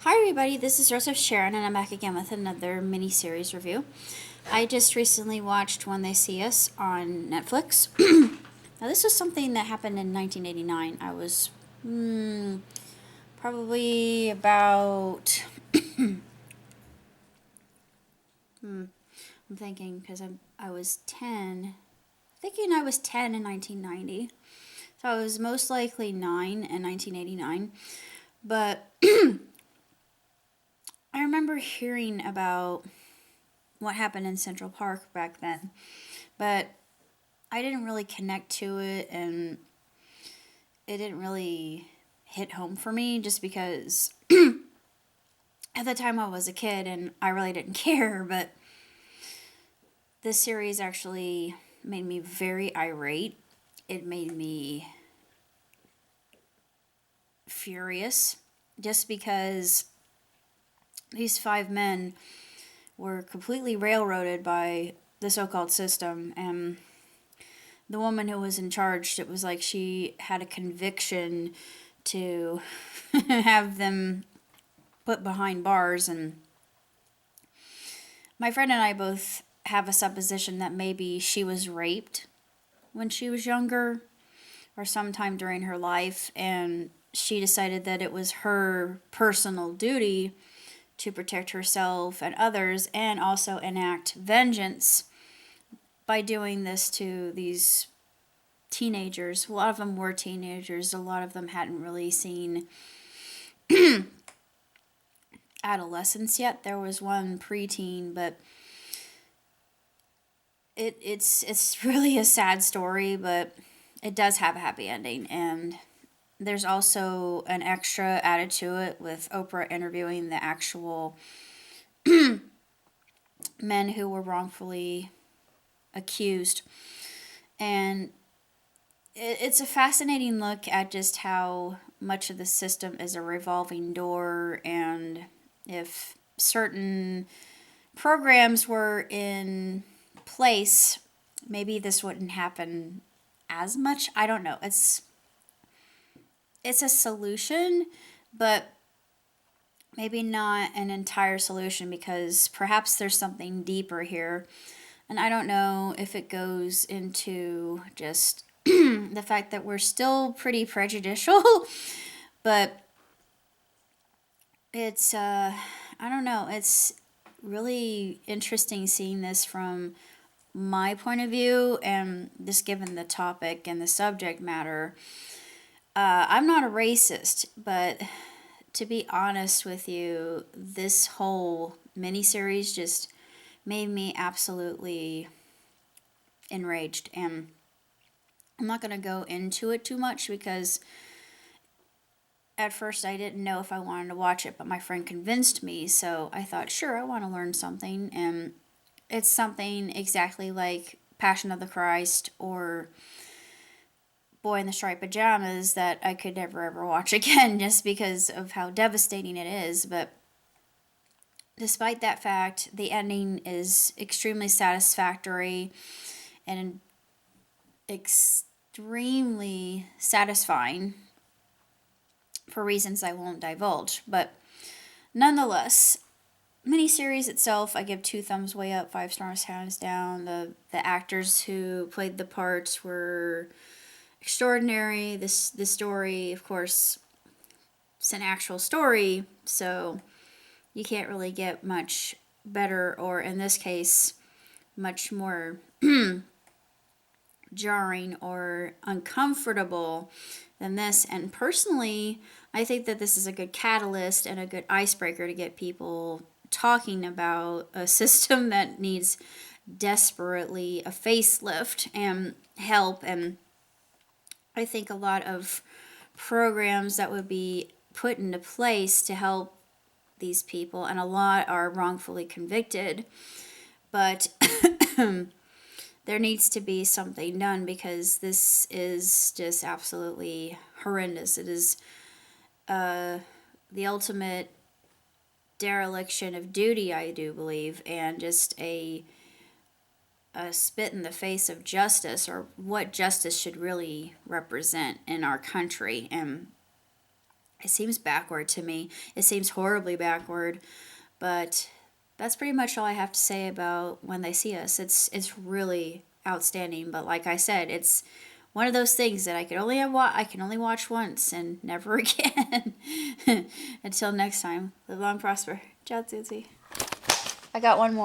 Hi, everybody. This is Joseph Sharon, and I'm back again with another mini series review. I just recently watched When They See Us on Netflix. Now, this was something that happened in 1989. I was probably about. I'm thinking because I was 10. Thinking I was 10 in 1990. So I was most likely 9 in 1989. But I remember hearing about what happened in Central Park back then. But I didn't really connect to it, and it didn't really hit home for me just because at the time I was a kid and I really didn't care. But this series actually made me very irate. It made me furious just because these five men were completely railroaded by the so called system. And the woman who was in charge, it was like she had a conviction to have them put behind bars. And my friend and I both have a supposition that maybe she was raped when she was younger or sometime during her life, and she decided that it was her personal duty to protect herself and others and also enact vengeance by doing this to these teenagers. A lot of them were teenagers, a lot of them hadn't really seen adolescence yet. There was one preteen, but it's really a sad story, but it does have a happy ending. And there's also an extra added to it with Oprah interviewing the actual men who were wrongfully accused. And it's a fascinating look at just how much of the system is a revolving door, and if certain programs were in place, maybe this wouldn't happen as much. I don't know. It's a solution, but maybe not an entire solution because perhaps there's something deeper here. And I don't know if it goes into just the fact that we're still pretty prejudicial, but it's I don't know, it's really interesting seeing this from my point of view, and just given the topic and the subject matter. I'm not a racist, but to be honest with you, this whole miniseries just made me absolutely enraged. And I'm not going to go into it too much because at first I didn't know if I wanted to watch it, but my friend convinced me, so I thought, sure, I want to learn something. And it's something exactly like Passion of the Christ or Boy in the Striped Pajamas that I could never ever watch again just because of how devastating it is. But despite that fact, the ending is extremely satisfactory and extremely satisfying for reasons I won't divulge. But nonetheless, miniseries itself, I give 2 thumbs way up, 5 stars hands down. The actors who played the parts were extraordinary. This story, of course, it's an actual story, so you can't really get much better, or in this case, much more jarring or uncomfortable than this. And personally, I think that this is a good catalyst and a good icebreaker to get people talking about a system that needs desperately a facelift and help. And I think a lot of programs that would be put into place to help these people, and a lot are wrongfully convicted, but there needs to be something done because this is just absolutely horrendous. It is the ultimate dereliction of duty, I do believe, and just a spit in the face of justice, or what justice should really represent in our country. And it seems backward to me. It seems horribly backward, but that's pretty much all I have to say about When They See Us. It's really outstanding, but like I said, it's one of those things that I can only watch once and never again. Until next time, live long, prosper. Ciao, Susie. I got one more.